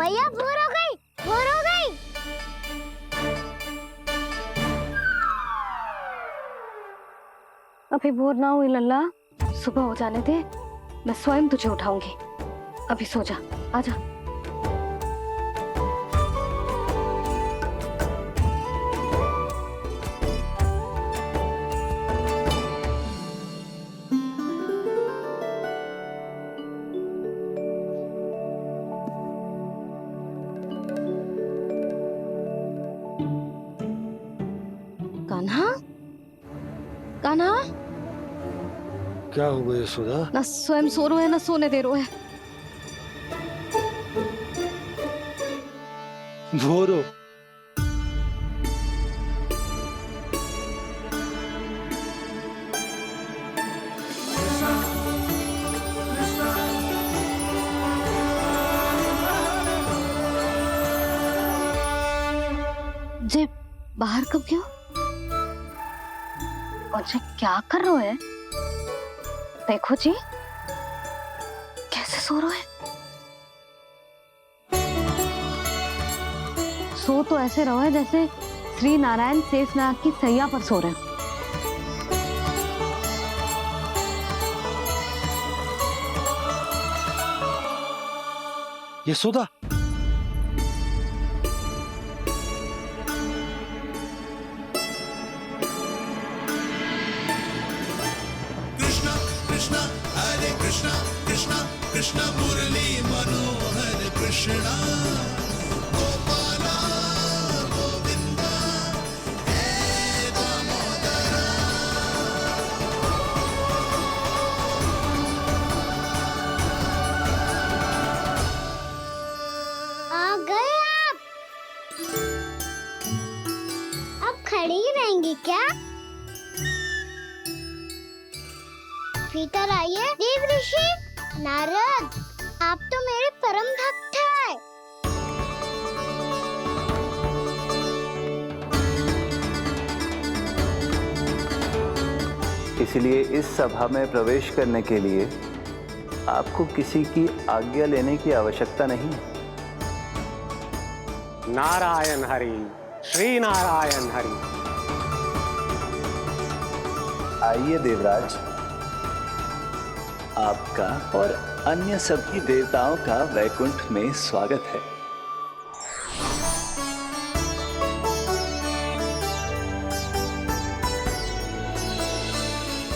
भैया भोर हो गई, भोर हो गई। अभी भोर ना हुई लल्ला, सुबह हो जाने दे, मैं स्वयं तुझे उठाऊंगी। अभी सो जा, आजा। कान्हा, कान्हा, क्या हो गया यशोदा? ना स्वयं सो रहे है ना सोने दे रहे है। भोरो जे बाहर कब गयो? और जे क्या कर रहे है? देखो जी, कैसे सो रहे हैं। सो तो ऐसे रहो है जैसे श्री नारायण शेषनाग की सैया पर सो रहे हैं। यशोदा, कृष्णा कृष्णा हरे कृष्णा कृष्णा कृष्णा मुरली मनोहर कृष्णा गोपाला गोविंदा हे दामोदरा। आ गए आप। अब खड़ी ही रहेंगी क्या? भीतर आइए देव ऋषि। नारद, आप तो मेरे परम भक्त हैं। इसलिए इस सभा में प्रवेश करने के लिए आपको किसी की आज्ञा लेने की आवश्यकता नहीं है। नारायण हरि, श्री नारायण हरि। आइए देवराज, आपका और अन्य सभी देवताओं का वैकुंठ में स्वागत है।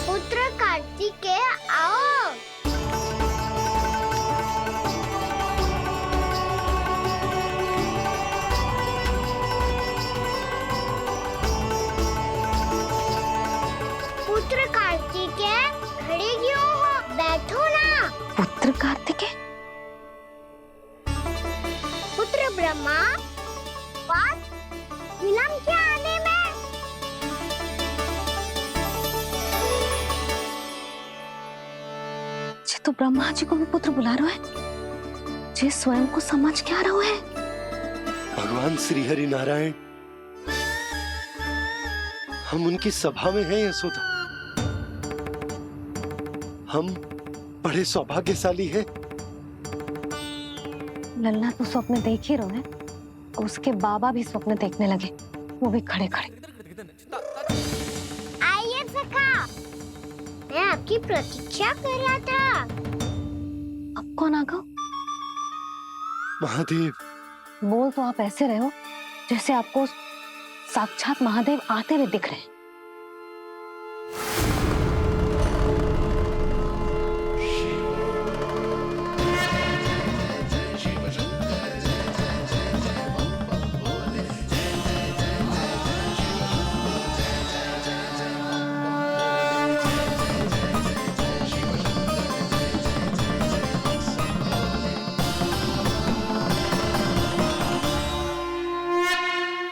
पुत्र कार्तिकेय आओ। पुत्र कार्तिकेय, खड़े क्यों हो? बैठो ना। पुत्र कार्तिकेय, पुत्र ब्रह्मा, बात विलंब क्या आने में? जे तो ब्रह्मा जी को भी पुत्र बुला रहे हैं, जे स्वयं को समझ क्या रहे है। भगवान श्री हरि नारायण, हम उनकी सभा में हैं यशोदा। हम बड़े सौभाग्यशाली हैं। लल्ला तो स्वप्न देख ही रहे हैं, और उसके बाबा भी स्वप्न देखने लगे, वो भी खड़े खड़े। आइए सखा, मैं आपकी प्रतीक्षा कर रहा था। अब कौन आ गया? महादेव, बोल तो आप ऐसे रहे हो जैसे आपको साक्षात महादेव आते हुए दिख रहे हैं।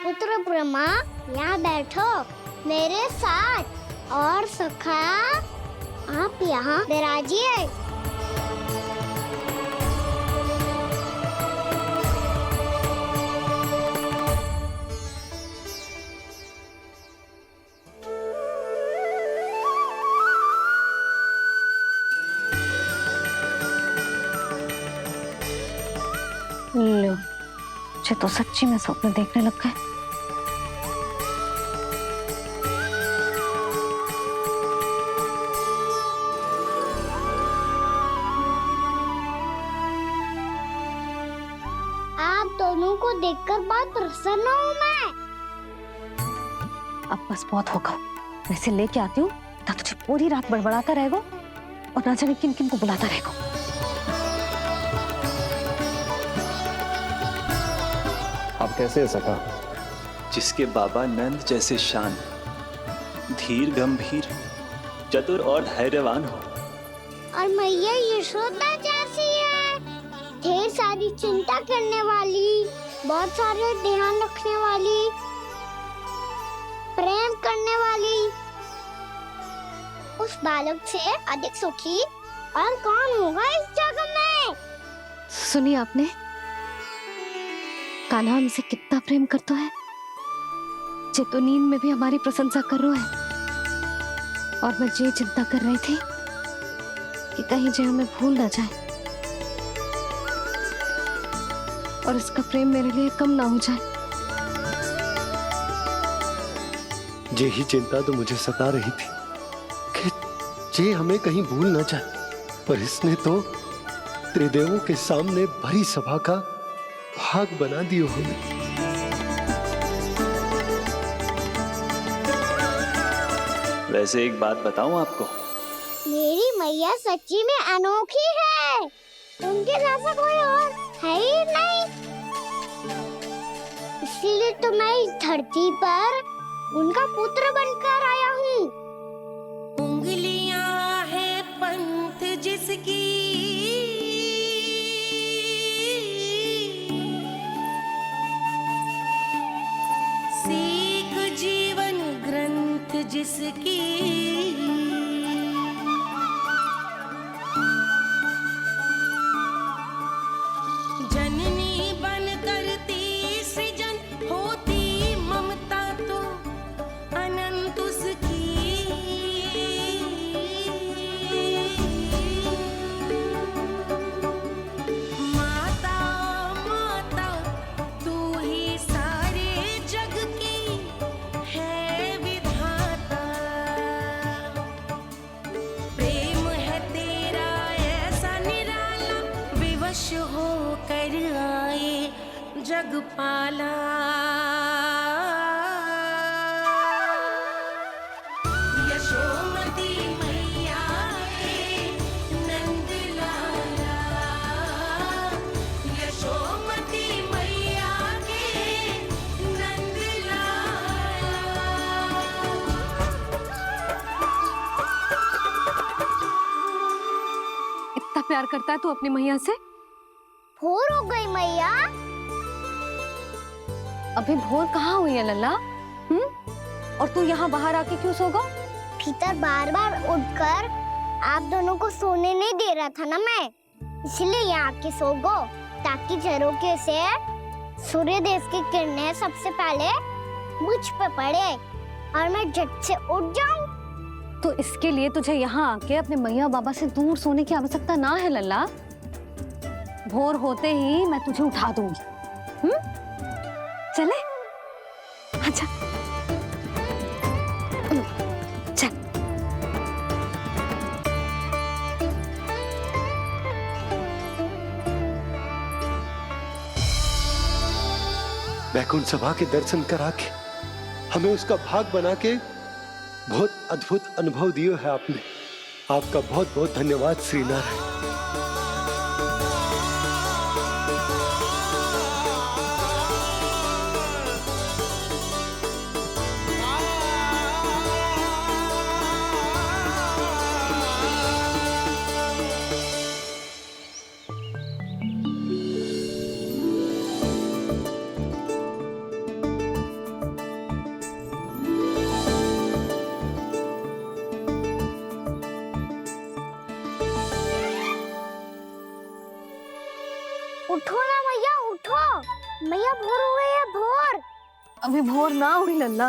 पुत्र ब्रह्मा, यहाँ बैठो मेरे साथ। और सखा, आप यहाँ विराजिए। लो, मुझे तो सच्ची में स्वप्न देखने लग गए। आप दोनों को देखकर बहुत प्रसन्न हूँ मैं। अब बस बहुत होगा, मैं इसे लेके आती हूँ ना, तुझे पूरी रात बड़बड़ाता रहेगा और ना जाने किन किन को बुलाता रहेगा। आप कैसे सका? जिसके बाबा नंद जैसे शान, धीर गंभीर, चतुर और धैर्यवान हो। और मैया यशोदा जैसी है, ढेर सारी चिंता करने वाली, बहुत सारे ध्यान रखने वाली, प्रेम करने वाली। उस बालक से अधिक सुखी और कौन होगा इस जगत में? सुनिए आपने, कान्हा हमसे कितना प्रेम करता है, जे तो नींद में भी हमारी प्रशंसा कर रहा है। और मैं ये चिंता कर रही थी कि कहीं जे हमें भूल ना जाए और इसका प्रेम मेरे लिए कम ना हो जाए। यही चिंता तो मुझे सता रही थी कि जे हमें कहीं भूल ना जाए, पर इसने तो त्रिदेवों के सामने भरी सभा का भाग बना दियो हमें। वैसे एक बात बताऊं आपको, मेरी मैया सच्ची में अनोखी है, उनके जैसा कोई और है ही नहीं। इसलिए तो मैं इस धरती पर उनका पुत्र बनकर आया हूँ। उंगलियां है पंथ जिसकी, सीख जीवन ग्रंथ जिसकी, जननी बन करती सृजन, होती ममता तो अनंत उसकी। माता माता तू ही सारे जग की है विधाता, प्रेम है तेरा ऐसा निराला, विवश हो कर आए जग पाला। यशोमती मैया के नंद लाला, यशोमती मैया के नंद लाला। इतना प्यार करता है तू अपनी मैया से? भोर हो गई मैया। अभी भोर कहाँ हुई है लल्ला? और तू यहाँ बाहर आके क्यों सो गया? भीतर बार बार उठकर आप दोनों को सोने नहीं दे रहा था ना मैं, इसलिए यहाँ आके सो गो, ताकि झरोखे से सूर्य देव की किरणें सबसे पहले मुझ पे पड़े और मैं झट से उठ जाऊं। तो इसके लिए तुझे यहाँ आके अपने मैया बाबा से दूर सोने की आवश्यकता ना है लल्ला। भोर होते ही मैं तुझे उठा दूंगी। चले? अच्छा चल। वैकुंठ सभा के दर्शन करा के हमें उसका भाग बना के बहुत अद्भुत अनुभव दियो है आपने। आपका बहुत बहुत धन्यवाद श्री नारायण। उठो ना मैया, उठो। मैया भोर हो गई है, भोर। अभी भोर ना हुई लल्ला।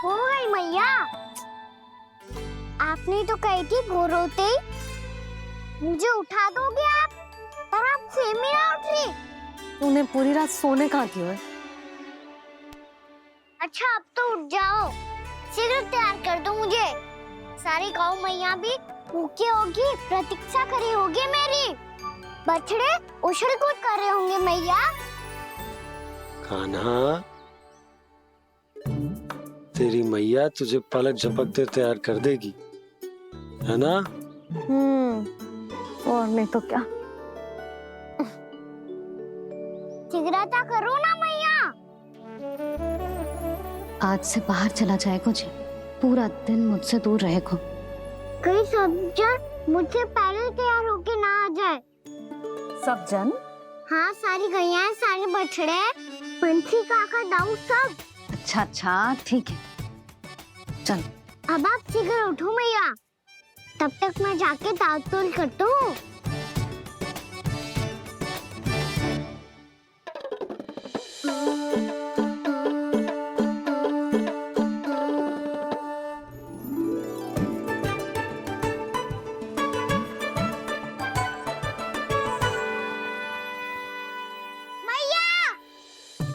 हो गई मैया। आपने तो कही थी भोर होते ही मुझे उठा दोगे आप, पर आप सेम ही ना उठ रही। तूने पूरी रात सोने कहाँ दियो है? अच्छा अब तो उठ जाओ, शीघ्र तैयार कर दो मुझे। सारी गौ मैया भी भूखी होगी, प्रतीक्षा करी होगी मेरी। बछड़े उछल कूद कर रहे होंगे मैया। कान्हा, तेरी मैया तुझे पलक झपकते तैयार कर देगी, है ना? और नहीं तो क्या। शीघ्रता करो ना मैया। आज से बाहर चला जाएगा जी, पूरा दिन मुझसे दूर रहेगा। कहीं सब जन मुझसे पहले तैयार होके ना आ जाए। सब जन? हाँ, सारी गैया, सारे बछड़े, पंछी, काका, दाऊ सब। अच्छा अच्छा ठीक है, चल। अब आप शीघ्र उठो मैया, तब तक मैं जाके ताल तोल करता हूँ।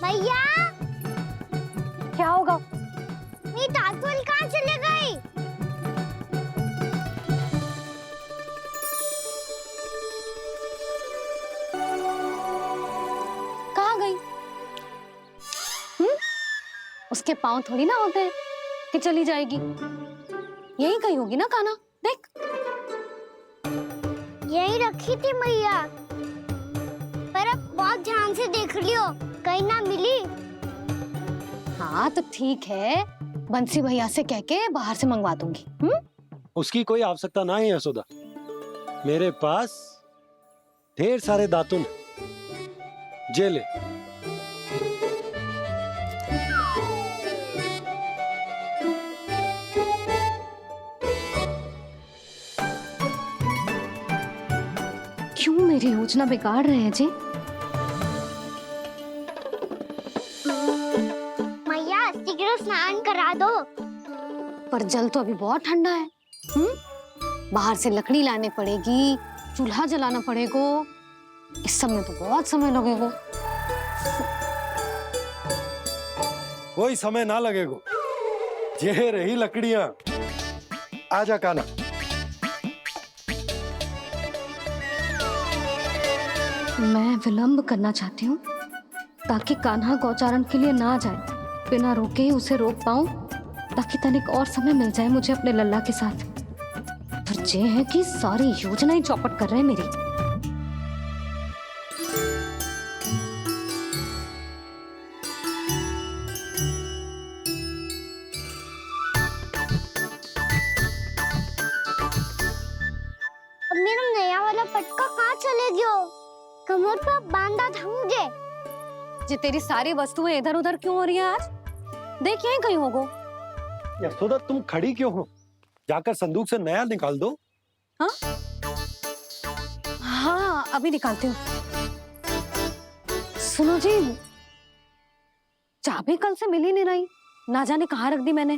मैया, क्या होगा? मेरी ताल तोल कहाँ चले गई? कहाँ गई? उसके पाँव थोड़ी ना होते हैं कि चली जाएगी। यही कहीं होगी ना कान्हा, देख। यही रखी थी मैया, पर अब बहुत ध्यान से देख लियो, कहीं ना मिली। हाँ तो ठीक है, बंसी भैया से कह के बाहर से मंगवा दूंगी। उसकी कोई आवश्यकता ना है यशोदा, मेरे पास ढेर सारे दातुन, जे ले। क्यों मेरी योजना बिगाड़ रहे हैं जी? मैया शीघ्र स्नान करा दो। पर जल तो अभी बहुत ठंडा है। बाहर से लकड़ी लाने पड़ेगी, चूल्हा जलाना पड़ेगा। इस सब में तो बहुत समय लगेगा। कोई समय ना लगेगा, ये रही लकड़ियां। आजा कान्हा। मैं विलंब करना चाहती हूँ ताकि कान्हा गौचारण के लिए ना जाए, बिना रोके ही उसे रोक पाऊं, ताकि तनिक और समय मिल जाए मुझे अपने लल्ला के साथ। पर ये है कि सारी योजना ही चौपट कर रहे हैं मेरी। अब मेरा नया वाला पटका कहाँ चले गयो? कमर पर बांधा था मुझे। जे तेरी सारी वस्तुएं इधर उधर क्यों हो रही है आज? देख यहीं कहीं होगो। यशोदा तुम खड़ी क्यों हो? जाकर संदूक से नया निकाल दो। हाँ हाँ अभी निकालती हूँ। सुनो जी, चाबी कल से मिल ही नहीं रही, ना जाने कहाँ रख दी मैंने।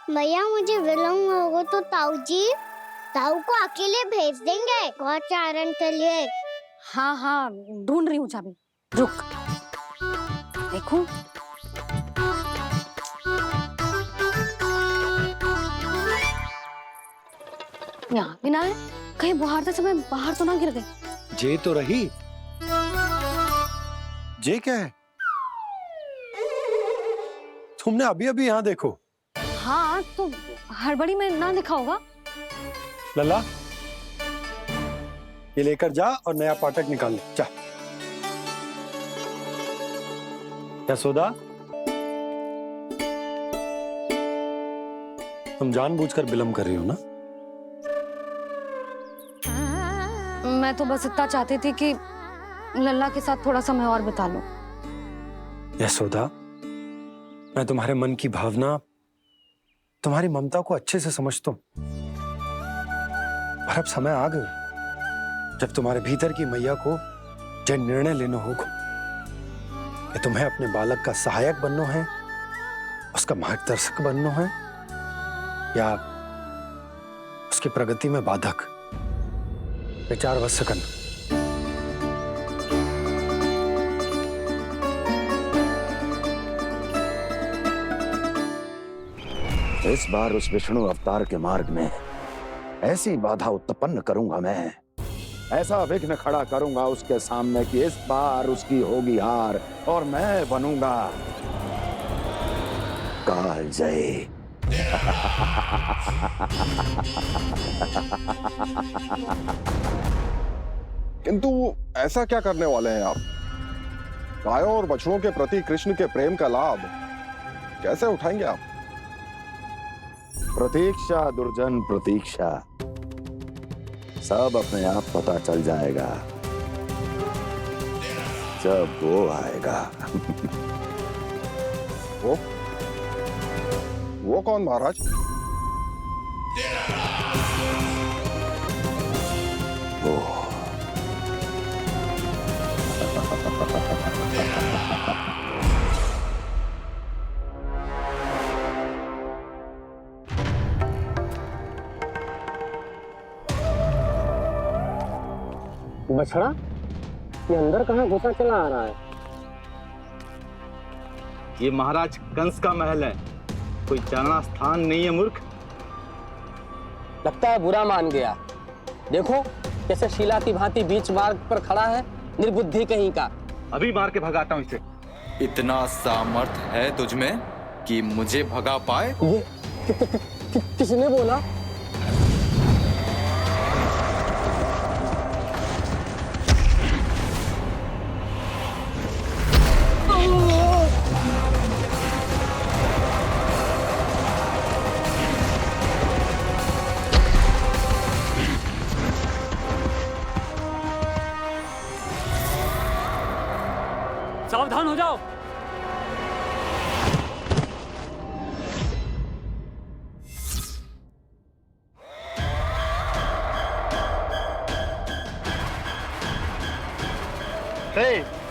भैया मुझे विलम्ब होगा तो ताऊ को अकेले भेज देंगे गौचारण के लिए। हाँ हाँ ढूंढ रही हूँ चाबी, रुक। देखूं। यहाँ भी ना है, कहीं बुहारते समय बाहर तो ना गिर गई। जे तो रही। जे क्या है? तुमने अभी अभी यहाँ देखो। हाँ तो हड़बड़ी में ना दिखा होगा। लल्ला, ये लेकर जा और नया पाठक निकाल ले, जा। यशोदा, तुम जानबूझकर विलंब कर रही हो ना? मैं तो बस इतना चाहती थी कि लल्ला के साथ थोड़ा समय और बिता लूं। यशोदा, मैं तुम्हारे मन की भावना, तुम्हारी ममता को अच्छे से समझता हूं। पर अब समय आ गया जब तुम्हारे भीतर की मैया को जो निर्णय लेना होगा कि तुम्हें अपने बालक का सहायक बनना है, उसका मार्गदर्शक बनना है, या उसकी प्रगति में बाधक। विचार वश करना। इस बार उस विष्णु अवतार के मार्ग में ऐसी बाधा उत्पन्न करूंगा मैं, ऐसा विघ्न खड़ा करूंगा उसके सामने कि इस बार उसकी होगी हार और मैं बनूंगा कालजयी। किंतु ऐसा क्या करने वाले हैं आप? गायों और बछड़ों के प्रति कृष्ण के प्रेम का लाभ कैसे उठाएंगे आप? प्रतीक्षा दुर्जन प्रतीक्षा, सब अपने आप पता चल जाएगा जब वो आएगा। वो कौन महाराज? वो बछड़ा ये अंदर कहाँ घुसा चला आ रहा है? ये महाराज कंस का महल है, कोई जाना स्थान नहीं है मूर्ख। लगता है बुरा मान गया। देखो कैसे शीला की भांति बीच मार्ग पर खड़ा है, निर्बुद्धि कहीं का। अभी मार के भगाता हूँ इसे। इतना सामर्थ है तुझमें कि मुझे भगा पाए? ये किसने बोला? सावधान हो जाओ।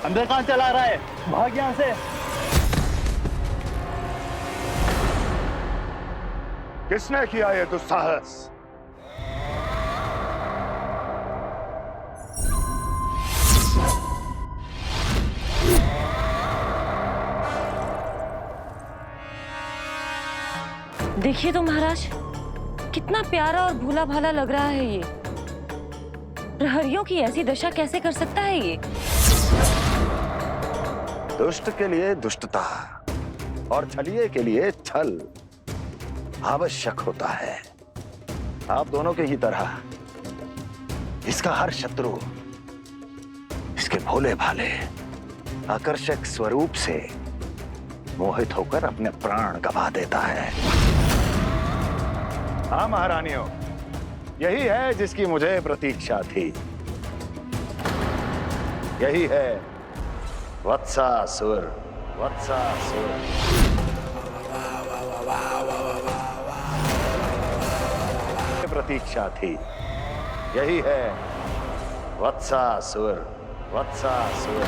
अंदर कहाँ चला रहा है? भाग यहाँ से। किसने किया ये दुस्साहस? देखिए तो महाराज, कितना प्यारा और भोला भाला लग रहा है ये। प्रहरियों की ऐसी दशा कैसे कर सकता है ये? दुष्ट के लिए दुष्टता और छलिए के लिए छल आवश्यक होता है। आप दोनों के ही तरह इसका हर शत्रु इसके भोले भाले आकर्षक स्वरूप से मोहित होकर अपने प्राण गंवा देता है। हाँ महारानियों, यही है जिसकी मुझे प्रतीक्षा थी। यही है वत्सासुर। वत्सासुर प्रतीक्षा थी। यही है वत्सासुर। वत्सासुर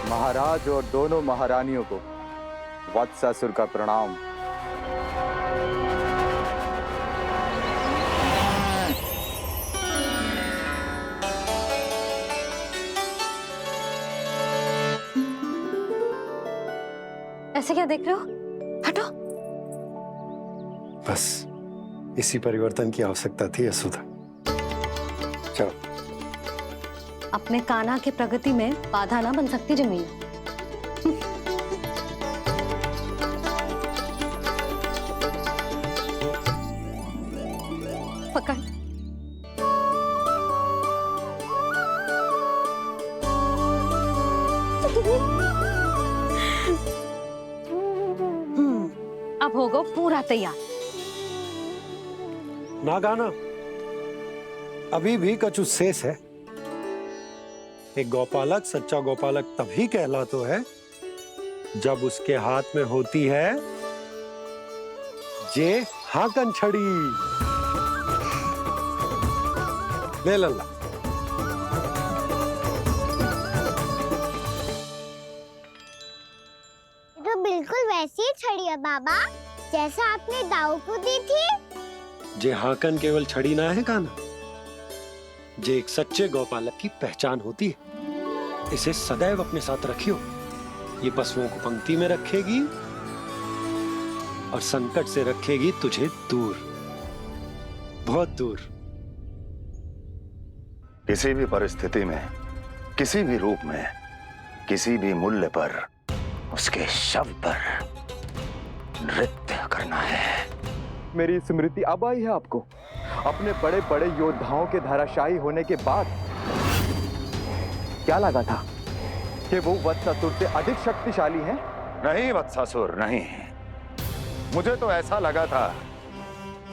महाराज और दोनों महारानियों को वत्सासुर का प्रणाम। ऐसे क्या देख रहे हो? हटो। बस इसी परिवर्तन की आवश्यकता थी यशोदा। चलो। अपने कान्हा के प्रगति में बाधा ना बन सकती जमीन। पकड़। अब होगा पूरा तैयार। ना गाना, अभी भी कछु शेष है। एक गौपालक सच्चा गौपालक तभी कहलाता है जब उसके हाथ में होती है जे हाकन छड़ी। ले लल्ला। ऐसी छड़ी है बाबा जैसा आपने दाऊ को दी थी। जे हाकन केवल छड़ी ना है काना, जे एक सच्चे गौपालक की पहचान होती है। इसे सदैव अपने साथ रखियो। ये पशुओं को पंक्ति में रखेगी और संकट से रखेगी तुझे दूर, बहुत दूर। किसी भी परिस्थिति में, किसी भी रूप में, किसी भी मूल्य पर उसके शव पर नृत्य करना है। मेरी स्मृति अब आई है आपको? अपने बड़े बड़े योद्धाओं के धराशायी होने के बाद क्या लगा था कि वो वत्सासुर से अधिक शक्तिशाली हैं? नहीं वत्सासुर, नहीं। मुझे तो ऐसा लगा था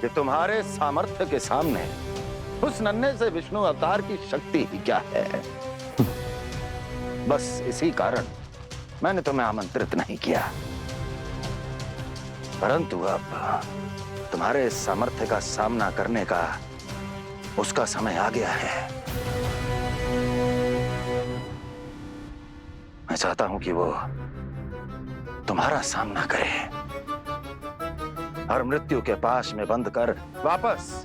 कि तुम्हारे सामर्थ्य के सामने उस नन्हे से विष्णु अवतार की शक्ति ही क्या है। बस इसी कारण मैंने तुम्हें आमंत्रित नहीं किया। परंतु अब तुम्हारे सामर्थ्य का सामना करने का उसका समय आ गया है। मैं चाहता हूं कि वो तुम्हारा सामना करे और मृत्यु के पाश में बंद कर वापस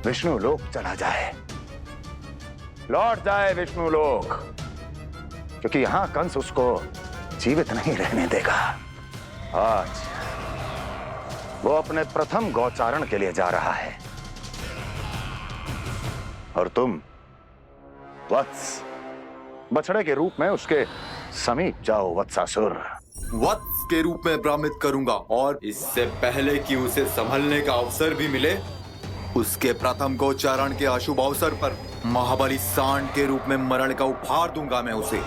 विष्णु लोक चला जाए, लौट जाए विष्णु लोक, क्योंकि यहां कंस उसको जीवित नहीं रहने देगा। आज वो अपने प्रथम गौचारण के लिए जा रहा है और तुम वत्स, बछड़े के रूप में उसके समीप जाओ वत्सासुर। वत्स के रूप में भ्रमित करूंगा और इससे पहले कि उसे संभलने का अवसर भी मिले, उसके प्रथम गोचारण के अशुभ अवसर पर महाबली सांड के रूप में मरण का उपहार दूंगा मैं उसे।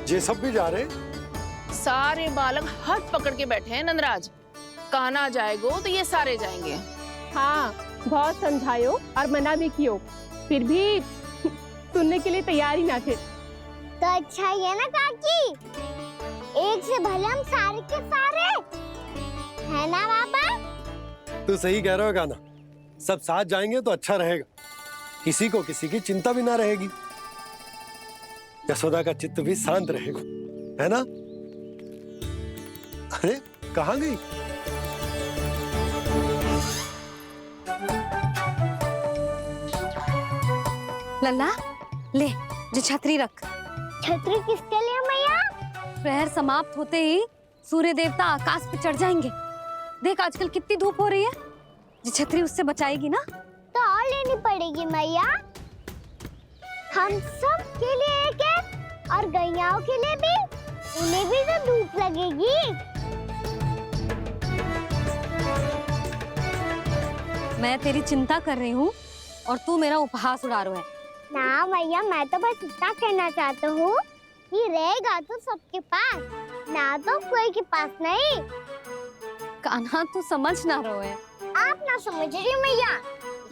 ये सब भी जा रहे? सारे बालक हाथ पकड़ के बैठे हैं नंदराज। कान्हा जाएगो तो ये सारे जाएंगे। हाँ, बहुत समझायो और मना भी कियो, फिर भी सुनने के लिए तैयार ही ना थे। तो अच्छा ही है ना काकी, एक से भले हम सारे के सारे, है ना बाबा? तू सही कह रहा हो गाना, सब साथ जाएंगे तो अच्छा रहेगा, किसी को किसी की चिंता भी ना रहेगी, यशोदा का चित्त भी शांत रहेगा, है ना? अरे कहाँ गई? लल्ला ले, जो छतरी रख। छतरी किसके लिए मैया? प्रहर समाप्त होते ही सूर्य देवता आकाश पे चढ़ जाएंगे। देख आजकल कितनी धूप हो रही है, जो छतरी उससे बचाएगी ना। तो और लेनी पड़ेगी मैया, हम सब के लिए एक एक और गैयाओं के लिए भी, उन्हें भी तो धूप लगेगी। मैं तेरी चिंता कर रही हूँ और तू मेरा उपहास उड़ा रहा है। ना भैया, मैं तो बस इतना कहना चाहता हूँ कि रहेगा तो सबके पास, ना तो कोई के पास नहीं। कान्हा तू समझ ना रहो है। आप ना समझ रही मैया,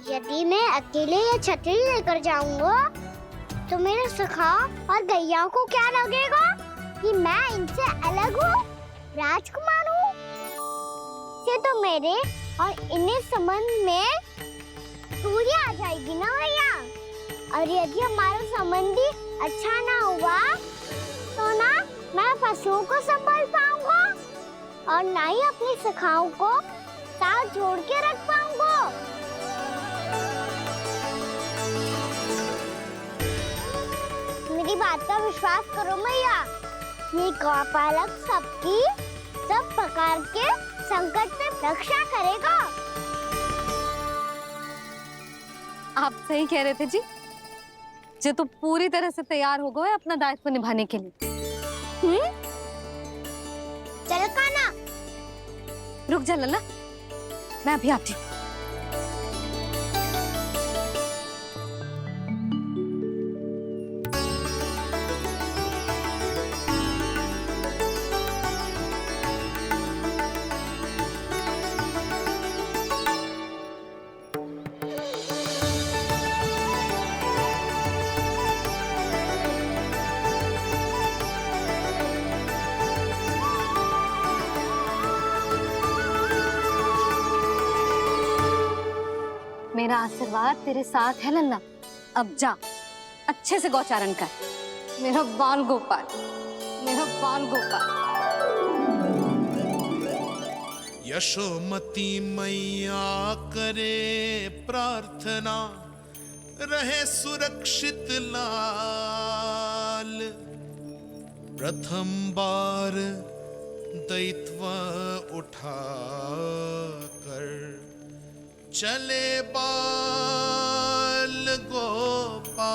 यदि मैं अकेले ये छतरी लेकर जाऊंगा तो मेरे सखा और गैयाओं को क्या लगेगा कि मैं इनसे अलग हूँ, राजकुमार हूँ। ये तो मेरे और इन्हें संबंध में दूरी आ जाएगी ना भैया। और यदि हमारा संबंधी अच्छा ना हुआ तो ना मैं पशुओं को संभाल पाऊंगा और ना ही अपनी सखाओं को साथ जोड़ के रख पाऊंगा। मेरी बात का विश्वास करो मैया, ये गौपालक सबकी सब प्रकार के संकट से रक्षा करेगा। आप सही कह रहे थे जी, जो तो पूरी तरह से तैयार हो गए अपना दायित्व निभाने के लिए। चल कान्हा, रुक जा लल्ला, मैं अभी आती हूँ। मेरा आशीर्वाद तेरे साथ है लल्ला। अब जा, अच्छे से गौचारण कर। मेरा बाल गोपाल, मेरा बाल गोपाल। यशोमती मैया करे प्रार्थना, रहे सुरक्षित लाल। प्रथम बार दैत्व उठा कर चले बाल गोपाल।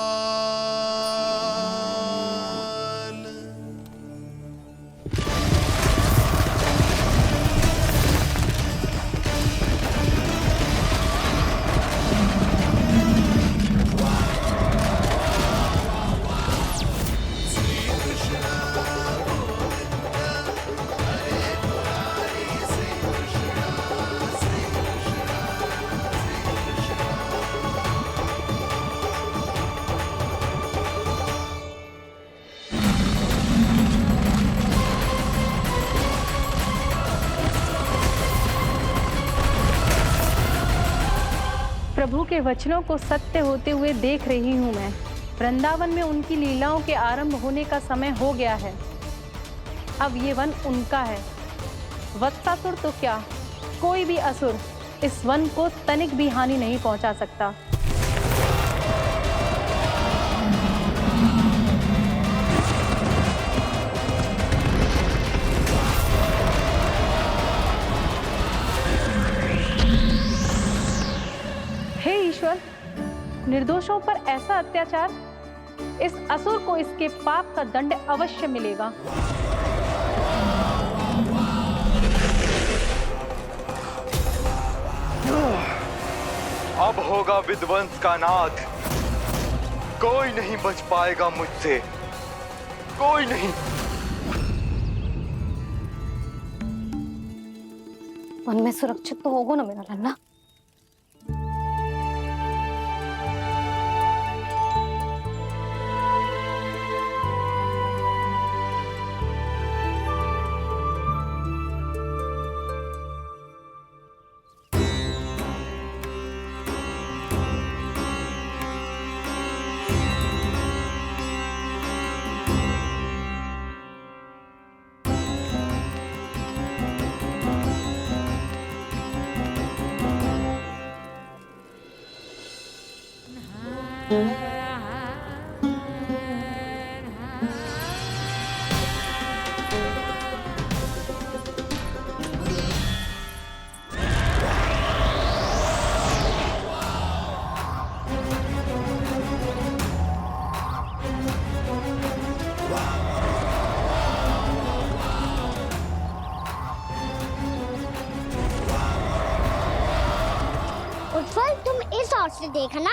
प्रभु के वचनों को सत्य होते हुए देख रही हूँ मैं। वृंदावन में उनकी लीलाओं के आरंभ होने का समय हो गया है। अब ये वन उनका है। वत्सासुर तो क्या, कोई भी असुर इस वन को तनिक भी हानि नहीं पहुंचा सकता। हे ईश्वर, निर्दोषों पर ऐसा अत्याचार, इस असुर को इसके पाप का दंड अवश्य मिलेगा। अब होगा विध्वंस का नाद। कोई नहीं बच पाएगा मुझसे, कोई नहीं। वन में सुरक्षित तो होगा ना मेरा लल्ला? उत्पल, तुम इस ओर से देखना,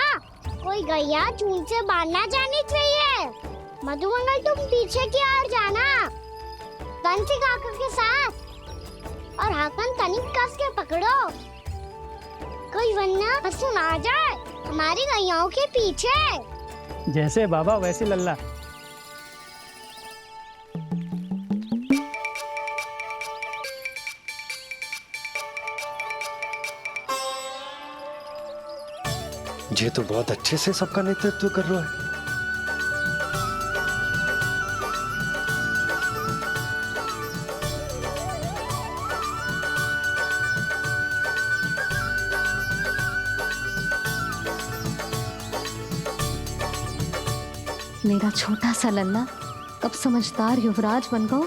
कोई गैया चून से बाहर ना जानी चाहिए। मधुमंगल, तुम पीछे की ओर जाना, कंसी काका के साथ, और हाकन तनिक कस के पकड़ो, कोई वरना पशु ना जाए हमारी गैयाओं के पीछे। जैसे बाबा वैसे लल्ला। ये तो बहुत अच्छे से सबका नेतृत्व कर रहा है। मेरा छोटा सा लल्ला कब समझदार युवराज बन गो,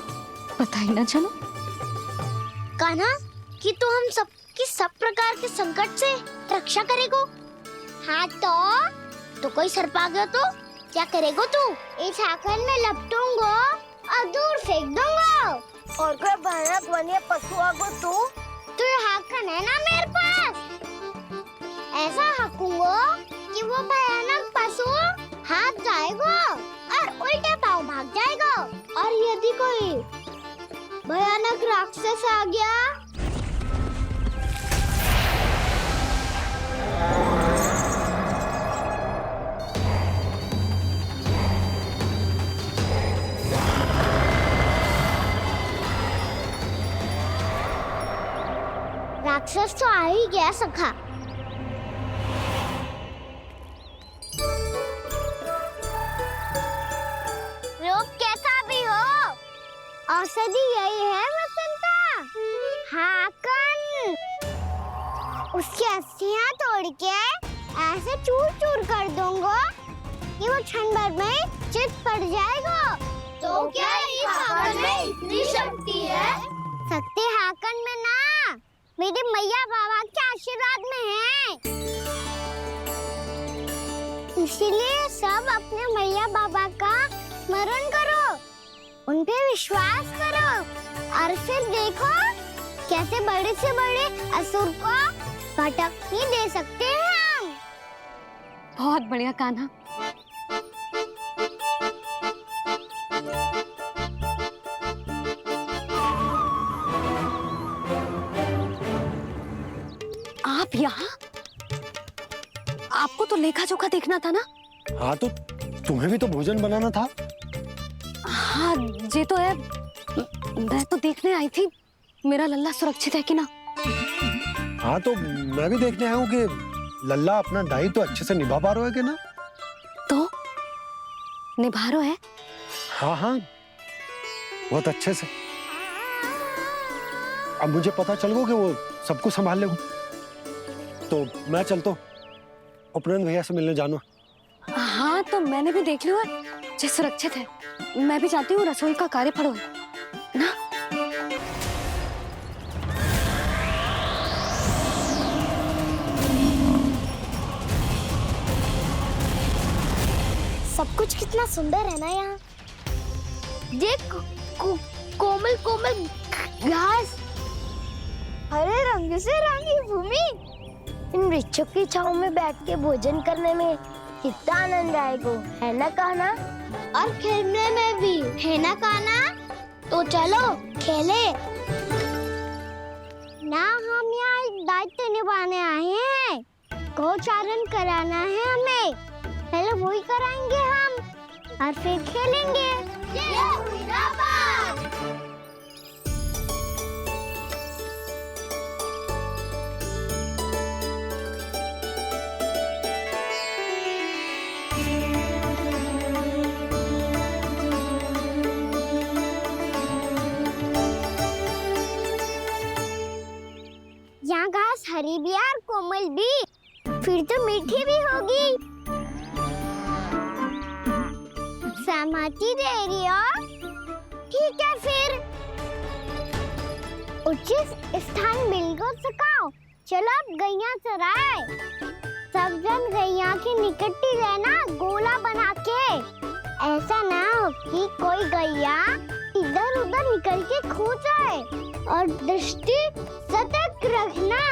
पता ही ना चलो। कहना कि तू हम सब की सब प्रकार के संकट से रक्षा करेगो। हाँ तो कोई सर्प आ गया तो क्या करेगो तू? इस हाकन में लपटूंगा और दूर फेंक दूंगा। और कोई भयानक वन्य पशु आगो तो ये हाकन है ना मेरे पास, ऐसा हाकूंगा कि वो भयानक पशु हाथ जाएगा और उल्टे पांव भाग जाएगा। और यदि कोई भयानक राक्षस आ गया राक्षस तो आ ही गया सखा। औषधि यही है वसंता, हाकन। उसकी अस्थियां तोड़ के ऐसे चूर चूर कर दूंगा कि वो क्षण भर में चित पड़ जाएगा। तो क्या इस हाकन में इतनी शक्ति है? शक्ति हाकन में ना, मेरे मैया बाबा के आशीर्वाद में है। इसीलिए सब अपने मैया बाबा का स्मरण करो, उन पे विश्वास करो और फिर देखो कैसे बड़े से बड़े असुर को भटकने दे सकते हैं हम। बहुत बढ़िया कान्हा। आप यहाँ? आपको तो लेखा जोखा देखना था ना? हाँ तो तुम्हें भी तो भोजन बनाना था। हाँ ये तो है, मैं तो देखने आई थी मेरा लल्ला सुरक्षित है कि ना। हाँ तो मैं भी देखने आया हूँ कि लल्ला अपना दायित्व तो अच्छे से निभा पा रहा है कि ना। तो निभा रहा है? हाँ हाँ बहुत अच्छे से। अब मुझे पता चल गया कि वो सबको संभाल लेगा, तो मैं चलता हूँ, उपनंद भैया से मिलने जाना। हाँ तो मैंने भी देख लिया जो सुरक्षित है। मैं भी चाहती हूँ रसोई का कार्य पड़ो ना। सब कुछ कितना सुंदर है ना यहाँ। देख कोमल कोमल घास, हरे रंग से रंगी भूमि। इन वृक्षों की छांव में बैठ के भोजन करने में कितना आनंद आएगा, है ना कान्हा? और खेलने में भी, है ना कान्हा? तो चलो खेले ना। हम यहाँ एक दायित्व निभाने आए हैं, गोचारण कराना है हमें। पहले वही कराएंगे हम और फिर खेलेंगे। ये हुई ना बात। यहाँ घास हरी भी और कोमल भी, फिर तो मीठी भी होगी। सहमति दे रही हो? ठीक है फिर उचित स्थान बिल्कुल सुखाओ। चलो अब गैया चराए। सब जन गैया के निकट ही रहना, गोला बना के। ऐसा ना हो कि कोई गैया इधर उधर निकल के खो जाए। और दृष्टि सतर्क रखना,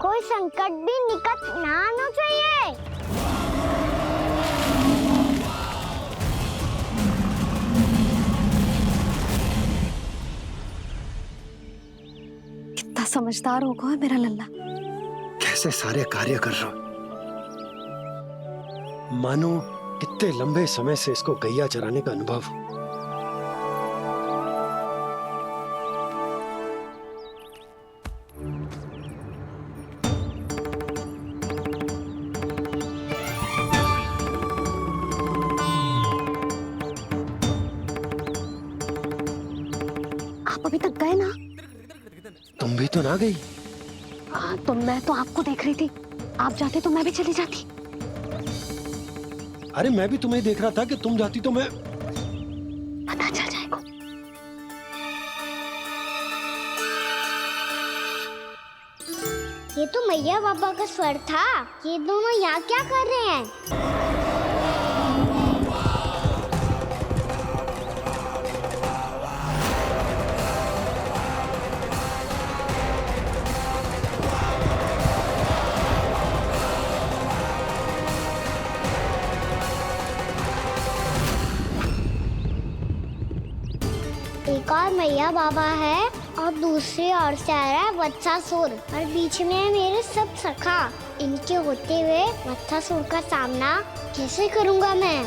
कोई संकट भी निकट ना आना चाहिए। कितना समझदार होगा है मेरा लल्ला। कैसे सारे कार्य कर रहा, मानो कितने लंबे समय से इसको गैया चराने का अनुभव हो। आप अभी तक गए ना? तुम भी तो ना गई। हाँ तो मैं तो आपको देख रही थी, आप जाते तो मैं भी चली जाती। अरे मैं भी तुम्हें देख रहा था कि तुम जाती तो मैं। पता चल जाएगा। ये तो मैया बाबा का स्वर था। ये दोनों यहाँ क्या कर रहे हैं? एक और मैया बाबा है और दूसरी ओर से आ रहा है वत्सासुर और बीच में है मेरे सब सखा। इनके होते हुए वत्सासुर का सामना कैसे करूंगा मैं?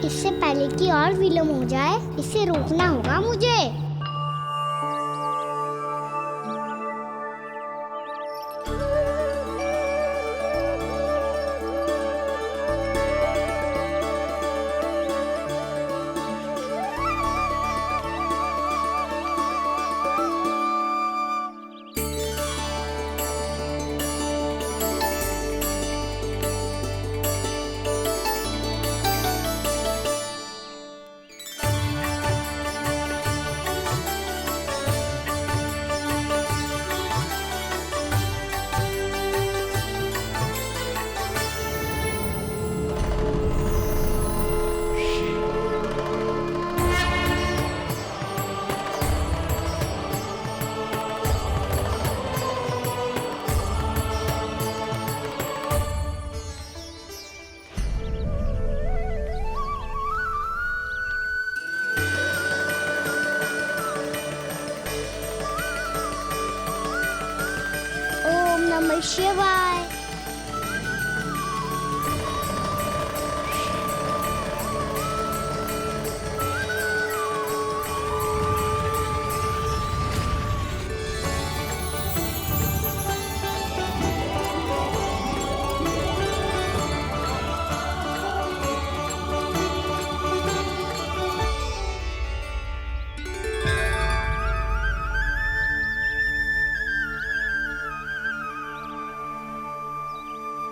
इससे पहले कि और विलम्ब हो जाए, इसे रोकना होगा मुझे। शिवाय।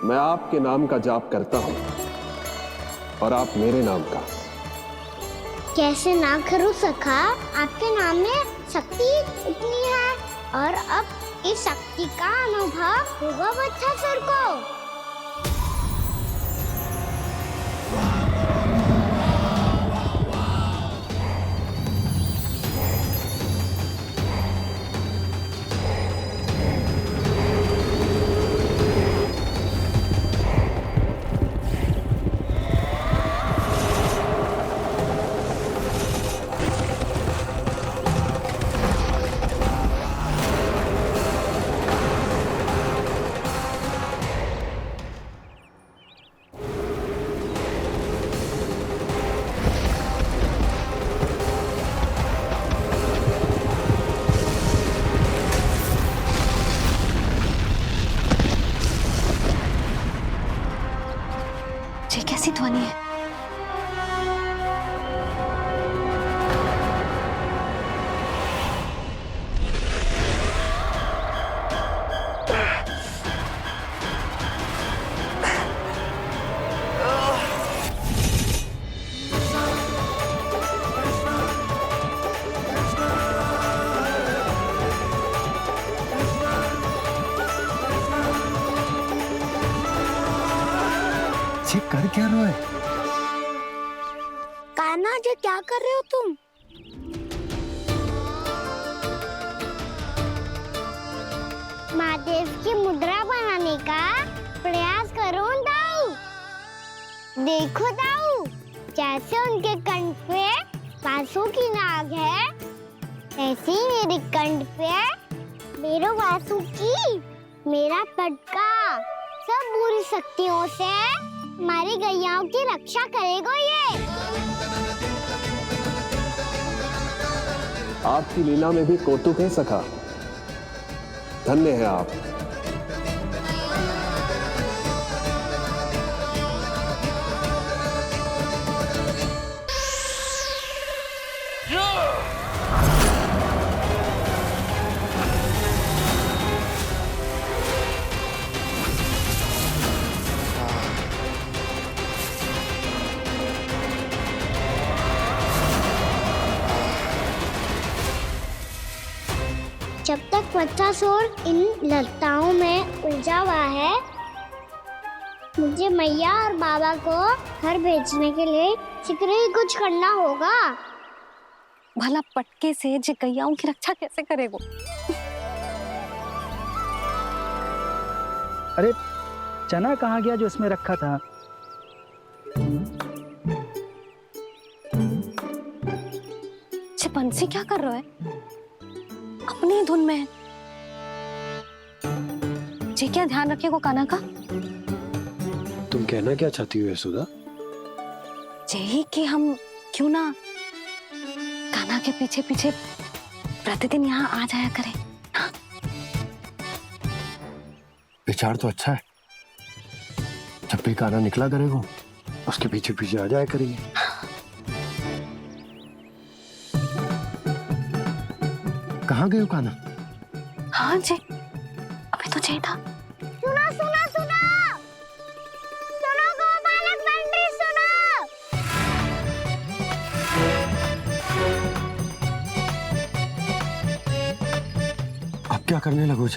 मैं आपके नाम का जाप करता हूं और आप मेरे नाम का। कैसे ना करूं सखा, आपके नाम में शक्ति इतनी है और अब इस शक्ति का अनुभव होगा बच्चासुर को। ये कैसी ध्वनि है? कर क्या रहे हो? कान्हा जी क्या कर रहे हो तुम? महादेव की मुद्रा बनाने का प्रयास करो दाऊ। देखो दाऊ, जैसे उनके कंठ पे वासु की नाग है, ऐसे ही मेरे कंठ पे मेरे वासु की मेरा पटका सब बुरी शक्तियों से हमारी गैयाओं की रक्षा करेगा ये। आपकी लीला में भी कौतुक है सखा, धन्य है आप। जब तक बच्चासुर इन लताओं में उलझा हुआ है, मुझे मैया और बाबा को घर भेजने के लिए शीघ्र ही कुछ करना होगा। भला पटके से जे गैयाओं की रक्षा कैसे करेगो? अरे चना कहाँ गया जो इसमें रखा था? बंसी क्या कर रहा है? अपनी धुन में है। जी क्या ध्यान रखिएगा कान्हा का। तुम कहना क्या चाहती हो यशोदा? यही कि हम क्यों ना कान्हा के पीछे पीछे प्रतिदिन यहाँ आ जाया करें। हाँ? विचार तो अच्छा है। जब भी कान्हा निकला करेगा उसके पीछे पीछे आ जाया करेंगे। कहाँ गए हो कान्हा? हाँ जी, अभी तो चाहिए था। सुनो सुनो सुनो सुनो गोपालक बंटी सुनो। अब क्या करने लगो?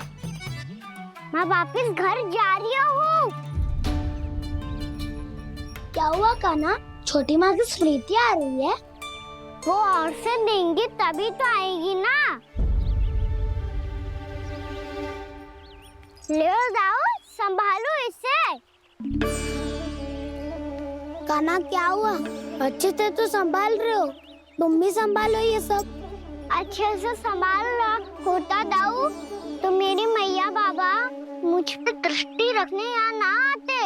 मैं वापस घर जा रही हूँ। क्या हुआ कान्हा? छोटी माँ की स्मृति आ रही है। वो और से देंगी तभी तो आएगी ना। ले जाओ, संभालो इसे। कान्हा क्या हुआ? अच्छे से तो संभाल रहे हो, तुम भी संभालो ये सब। अच्छे से संभाल लो। होता दाऊ तो मेरी मैया बाबा मुझ पे दृष्टि रखने यहाँ ना आते।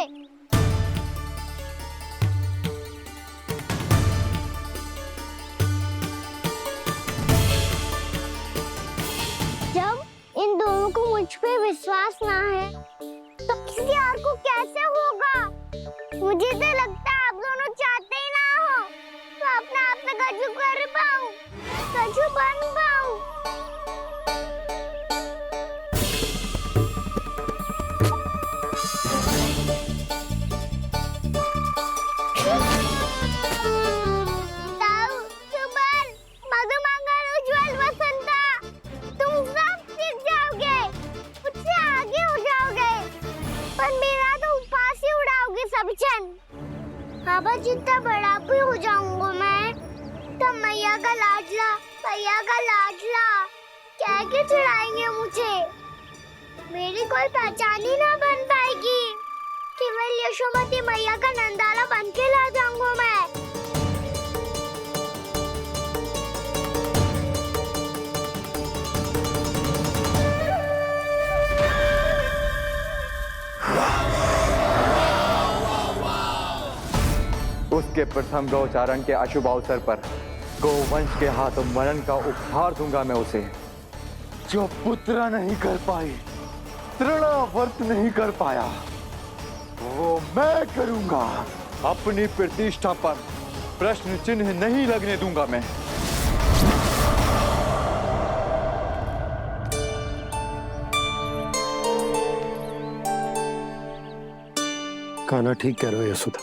जब इन दोनों को मुझ पे विश्वास ना है तो किसी और को कैसे होगा? मुझे तो लगता है आप दोनों चाहते ही ना हो तो अपने आप में गजू कर पाऊं, गजू बन पाऊं। बाबा जितना बड़ा भी हो जाऊंगा मैं तब मैया का लाडला कह के चिढ़ाएंगे मुझे। मेरी कोई पहचान ही ना बन पाएगी। केवल यशोमती मैया का नंदाला बन के ला जाऊंगा मैं। उसके प्रथम गौचारण के अशुभ अवसर पर गोवंश के हाथों मरण का उपहार दूंगा मैं उसे। जो पुत्र नहीं कर पाई, तृणावर्त नहीं कर पाया, वो मैं करूंगा। अपनी प्रतिष्ठा पर प्रश्न चिन्ह नहीं लगने दूंगा मैं। कान्हा ठीक कह रहे हो यशोदा,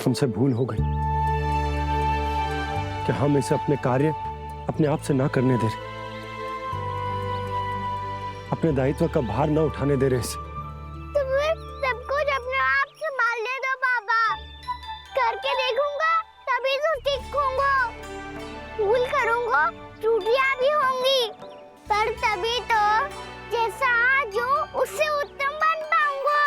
हमसे भूल हो गई कि हम इसे अपने कार्य अपने आप से ना करने दे रहे, अपने दायित्व का भार ना उठाने दे रहे इसे। तो फिर सब कुछ अपने आप संभालने दो बाबा। करके देखूंगा तभी तो सीखूंगा। भूल करूंगा, त्रुटियां भी होंगी, पर तभी तो जैसा आज हूं उससे उत्तम बन पाऊंगा।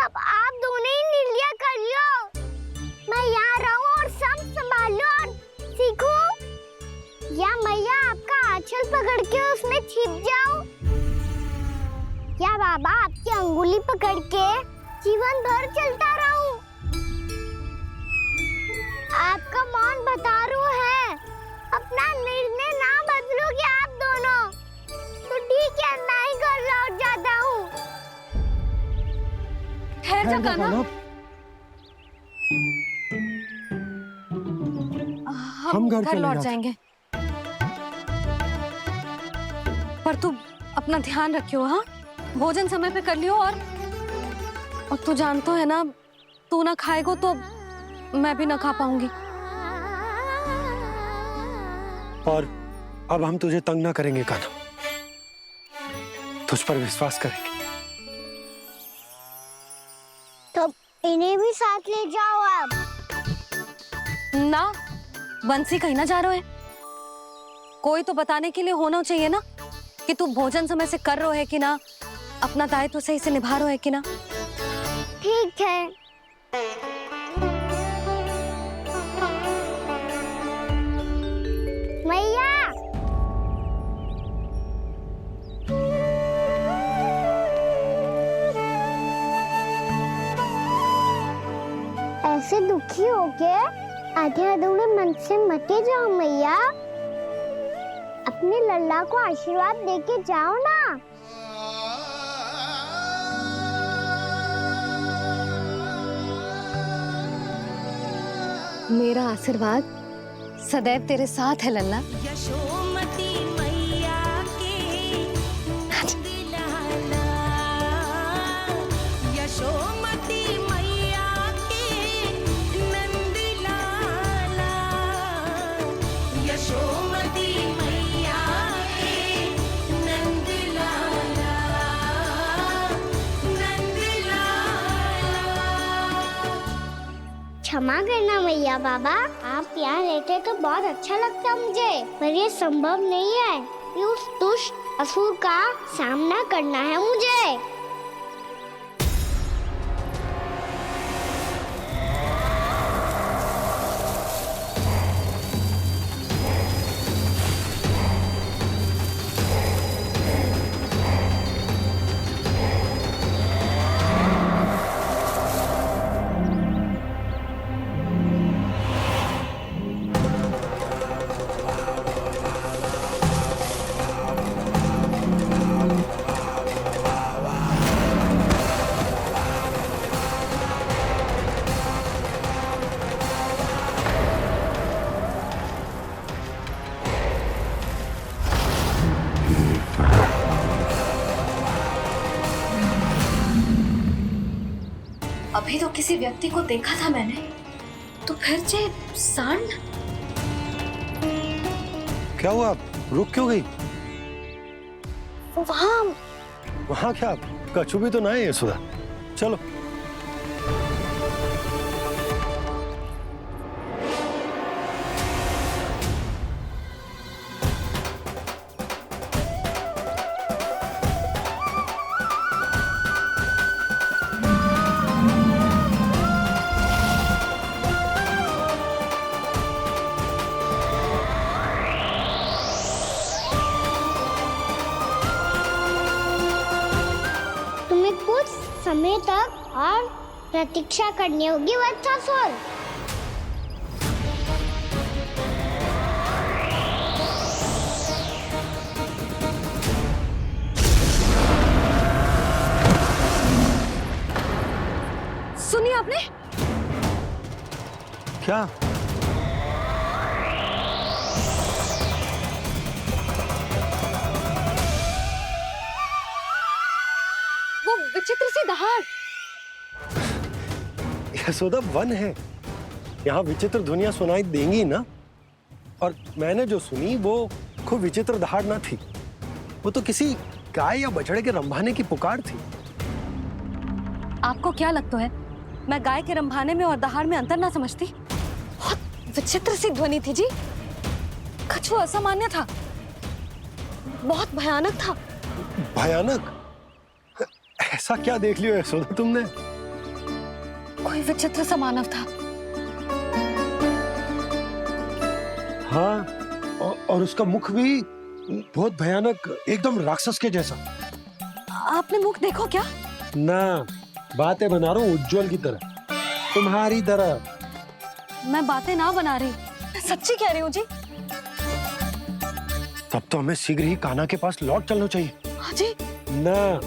अब आप दोनों ही निर्णय कर लो। मैं यहाँ रहूं और सब संभालूं और सीखूं, या मैया आपका आंचल पकड़ के उसमें छिप जाऊं, या बाबा आपकी अंगुली पकड़ के जीवन भर चलता रहूं। आपका मौन बता रहा है। अपना निर्णय ना बदलोगे आप दोनों तो ठीक है, मैं ही घर लौट जाता हूँ। ठहर जा कान्हा। हम घर लौट जाएंगे, पर तू अपना ध्यान रखियो। हाँ, भोजन समय पे कर लियो। और तू जानतो है ना, तू ना खाएगो तो मैं भी ना खा पाऊंगी। और अब हम तुझे तंग ना करेंगे कान्हा, तुझ पर विश्वास करेंगे। तो इन्हें भी साथ ले जाओ आप। ना, बंसी कहीं ना जा रहे है। कोई तो बताने के लिए होना चाहिए ना कि तू भोजन समय से कर रहे है कि ना, अपना दायित्व सही से निभा रहे है कि ना। ठीक है। मैया, ऐसे दुखी होके आधे अधूरे मन से मत जाओ मैया। अपने लल्ला को आशीर्वाद देके जाओ ना। मेरा आशीर्वाद सदैव तेरे साथ है लल्ला। यशोमती मैया के नंद लाला, यशोमती मैया के नंद लाला, यशोमती मैया के नंद लाला, नंद लाला। क्षमा करना मैया बाबा, आप यहाँ रहते तो बहुत अच्छा लगता मुझे, पर ये संभव नहीं है। ये उस दुष्ट असुर का सामना करना है मुझे। अभी तो किसी व्यक्ति को देखा था मैंने, तो फिर जे सांड। क्या हुआ, रुक क्यों गई? वहां क्या, कछु भी तो ना है यशोदा। चलो। कुछ समय तक और प्रतीक्षा करनी होगी वत्सासुर। सुनिए आपने क्या? विचित्र सी दहाड़। यशोदा वन है, यहाँ विचित्र ध्वनियां सुनाई देंगी ना। और मैंने जो सुनी वो खूब विचित्र दहाड़ ना थी, वो तो किसी गाय या बछड़े के रंभाने की पुकार थी। आपको क्या लगता है मैं गाय के रंभाने में और दहाड़ में अंतर ना समझती? बहुत विचित्र सी ध्वनि थी जी, कुछ असामान्य था, बहुत भयानक था। भयानक? ऐसा क्या देख लियो यशोदा तुमने? कोई विचित्र सा मानव था। हाँ, और उसका मुख भी बहुत भयानक, एकदम राक्षस के जैसा। आपने मुख देखो क्या? ना, बातें बना रहा हूँ उज्जवल की तरह, तुम्हारी तरह। मैं बातें ना बना रही, मैं सच्ची कह रही हूँ जी। तब तो हमें शीघ्र ही कान्हा के पास लौट चलना चाहिए। हाँ जी। ना,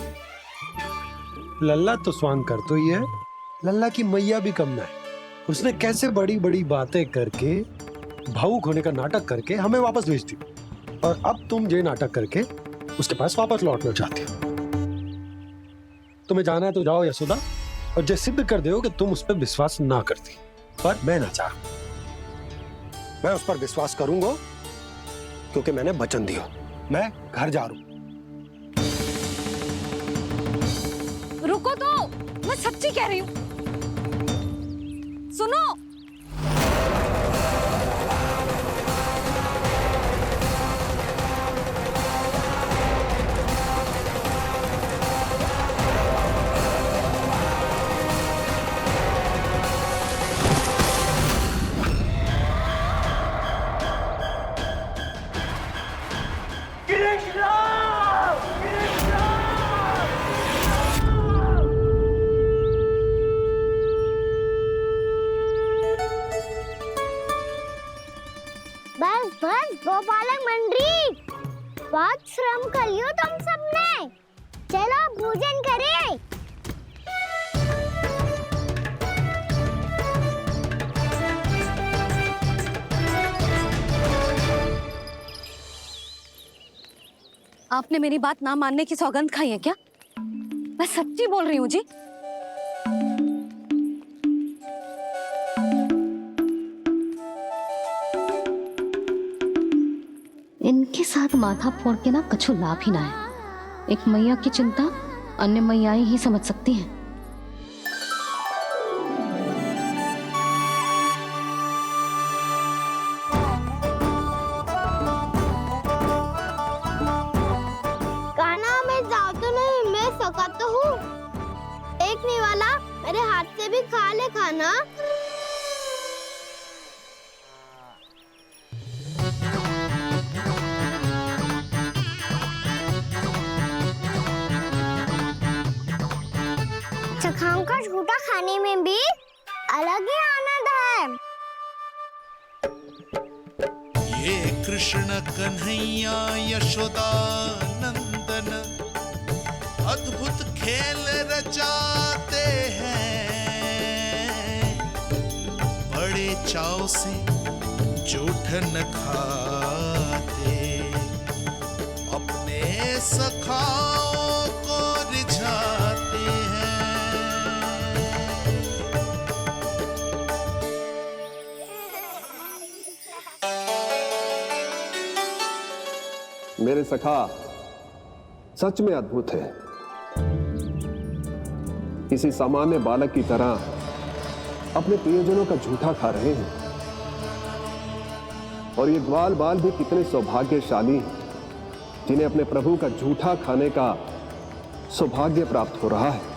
लल्ला तो स्वांग कर तो ही है, लल्ला की मैया भी कम ना है। उसने कैसे बड़ी बड़ी बातें करके, भावुक होने का नाटक करके हमें वापस भेज दी, और अब तुम ये नाटक करके उसके पास वापस लौटना चाहती हो। तुम्हें जाना है तो जाओ यशोदा, और जो सिद्ध कर दो कि तुम उस पर विश्वास ना करती। पर मैं ना चाह, मैं उस पर विश्वास करूंगा क्योंकि मैंने वचन दिया। मैं घर जा रहा हूं। रुको तो, मैं सच्ची कह रही हूँ। सुनो। बस बस गोपालक मंडली, बहुत श्रम कर लियो तुम सबने। चलो भोजन करें। आपने मेरी बात ना मानने की सौगंध खाई है क्या? मैं सच्ची बोल रही हूँ जी। इनके साथ माथा फोड़ के ना कछु लाभ ही ना है। एक मैया की चिंता अन्य मैयाएं ही समझ सकती हैं। मेरे हाथ से भी खा ले खाना। चखाओं का झूठा खाने में भी अलग ही आनंद है। ये कृष्ण कन्हैया यशोदा नंदन अद्भुत खेल रचाते हैं, बड़े चाव से जूठ न खाते, अपने सखाओं को रिझाते हैं। मेरे सखा सच में अद्भुत है। किसी सामान्य बालक की तरह अपने प्रियजनों का झूठा खा रहे हैं। और ये ग्वाल बाल भी कितने सौभाग्यशाली हैं जिन्हें अपने प्रभु का झूठा खाने का सौभाग्य प्राप्त हो रहा है।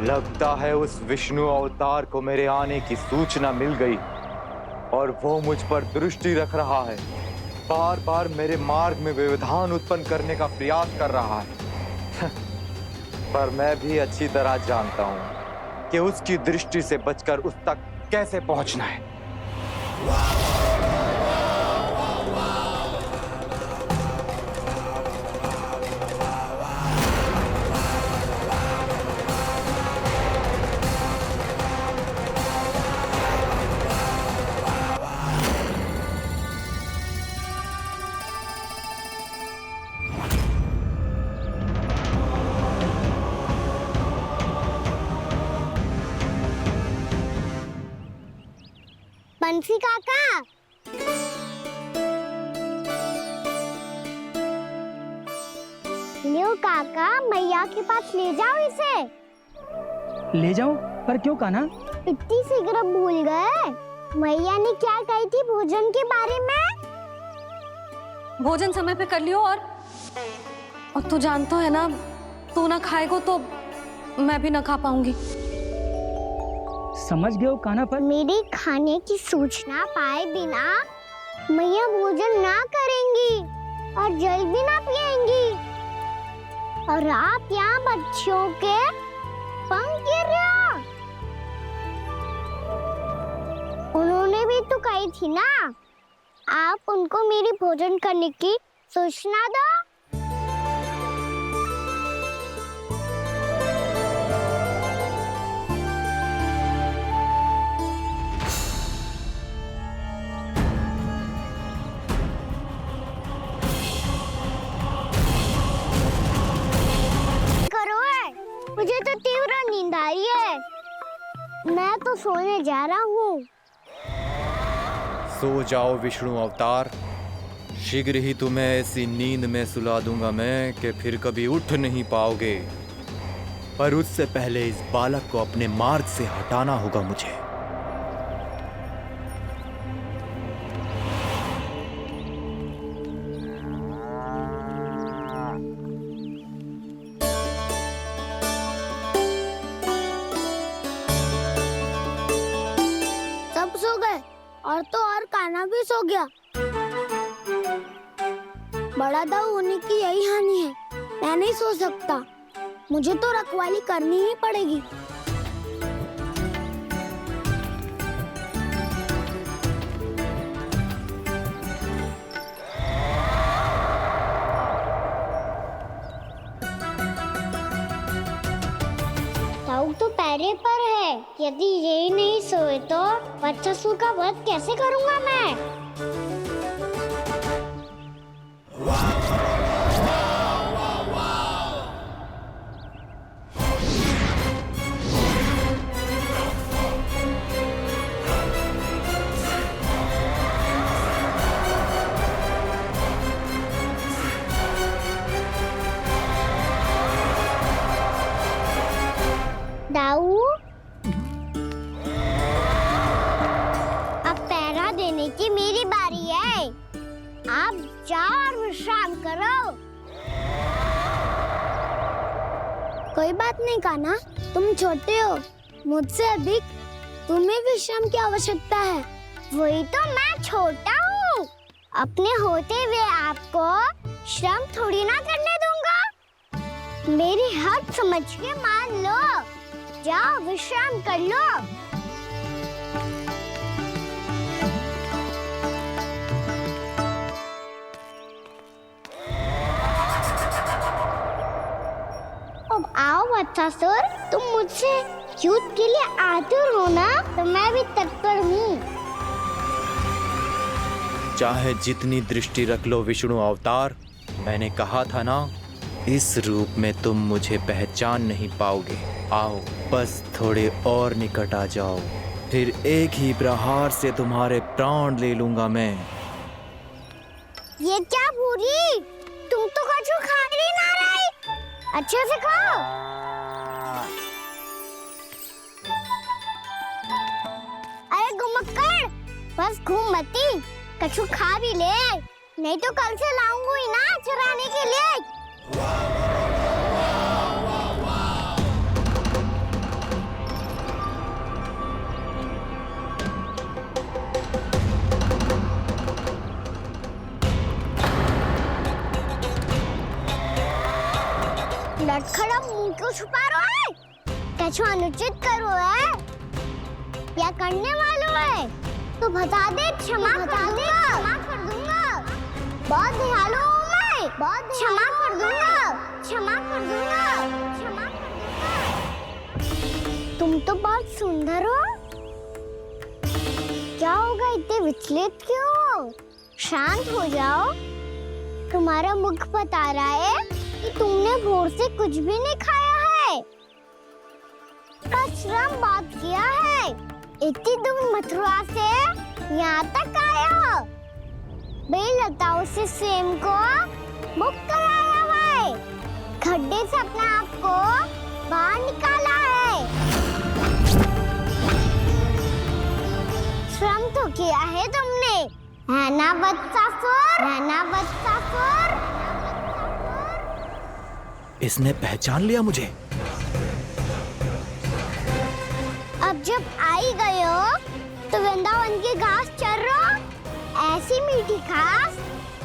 लगता है उस विष्णु अवतार को मेरे आने की सूचना मिल गई और वो मुझ पर दृष्टि रख रहा है। बार बार मेरे मार्ग में व्यवधान उत्पन्न करने का प्रयास कर रहा है। पर मैं भी अच्छी तरह जानता हूं कि उसकी दृष्टि से बचकर उस तक कैसे पहुंचना है। बंसी काका, लियो काका, मैया के पास ले जाओ इसे। ले जाओ? पर क्यों कान्हा? इतनी शीघ्र भूल गए? मैया ने क्या कही थी भोजन के बारे में? भोजन समय पे कर लियो। और तू जानता है ना, तू ना खाएगा तो मैं भी ना खा पाऊंगी। समझ गए हो कान्हा? पर मेरे खाने की सूचना पाए बिना मैया भोजन ना करेंगी और जल भी ना पिएंगी। और आप यहाँ बच्चों के पंख गिर रहे हो। उन्होंने भी तो कही थी ना, आप उनको मेरी भोजन करने की सूचना दो। मुझे तो तीव्र नींद आ रही है। मैं तो सोने जा रहा हूँ। सो जाओ विष्णु अवतार, शीघ्र ही तुम्हें ऐसी नींद में सुला दूंगा मैं कि फिर कभी उठ नहीं पाओगे। पर उससे पहले इस बालक को अपने मार्ग से हटाना होगा मुझे। सो गए और तो और कान्हा भी सो गया। बड़ा दाऊ होने की यही हानि है। मैं नहीं सो सकता, मुझे तो रखवाली करनी ही पड़ेगी। दाऊ तो पैरे पर है। यदि यही नहीं सोए तो बच्चासुर का वध कैसे करूंगा मैं? दाऊ आप जाओ और विश्राम करो। कोई बात नहीं कान्हा, तुम छोटे हो, मुझसे अधिक तुम्हें विश्राम की आवश्यकता है। वही तो मैं छोटा हूँ, अपने होते हुए आपको श्रम थोड़ी ना करने दूंगा। मेरी हद समझ के मान लो, जाओ विश्राम कर लो। अब आओ वत्सासुर, तुम मुझसे युद्ध के लिए आतुर हो ना, तो मैं भी तत्पर हूँ। चाहे जितनी दृष्टि रख लो विष्णु अवतार, मैंने कहा था ना, इस रूप में तुम मुझे पहचान नहीं पाओगे। आओ बस थोड़े और निकट आ जाओ, फिर एक ही प्रहार से तुम्हारे प्राण ले लूंगा मैं। ये क्या भूरी, तुम तो कछु खा ही ना रही, अच्छे से खाओ। अरे घुमक्कड़, बस घूम मती, कछु खा भी ले, नहीं तो कल से लाऊंगा ही ना चुराने के लिए। लटखड़ा मुंह क्यों छुपा रहा है? कछु अनुचित करो है या करने वालों है तो बता दे, क्षमा कर दूंगा। बहुत दयालु हूँ मैं, बहुत क्षमा कर दूंगा। तुम तो बहुत सुंदर हो, क्या होगा, इतने विचलित क्यों हो? शांत हो जाओ, तुम्हारा मुख बता रहा है कि तुमने भोर से कुछ भी नहीं खाया है, बस श्रम बात किया है। इतनी दूर मथुरा से यहाँ तक आए हो, बेलताओं से स्वयं को मुक्त कराया हुआ है, खड्डे से अपने आप को बाहर निकाला है। श्रम तो किया है तुमने, है ना वत्सासुर? इसने पहचान लिया मुझे। अब जब आई गए हो तो वृंदावन की घास चर रहो, ऐसी मीठी घास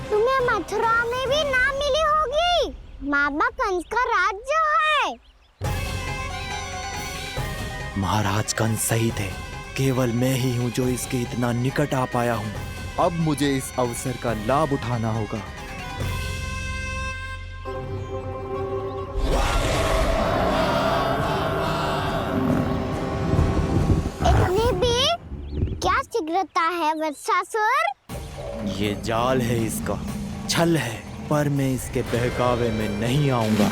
तुम्हें मथुरा में भी ना मिली होगी। मामा कंस का राज्य है। महाराज कंस सही थे, केवल मैं ही हूँ जो इसके इतना निकट आ पाया हूँ। अब मुझे इस अवसर का लाभ उठाना होगा। इतनी भी क्या शीघ्रता है वत्सासुर? ये जाल है इसका, छल है, पर मैं इसके बहकावे में नहीं आऊंगा।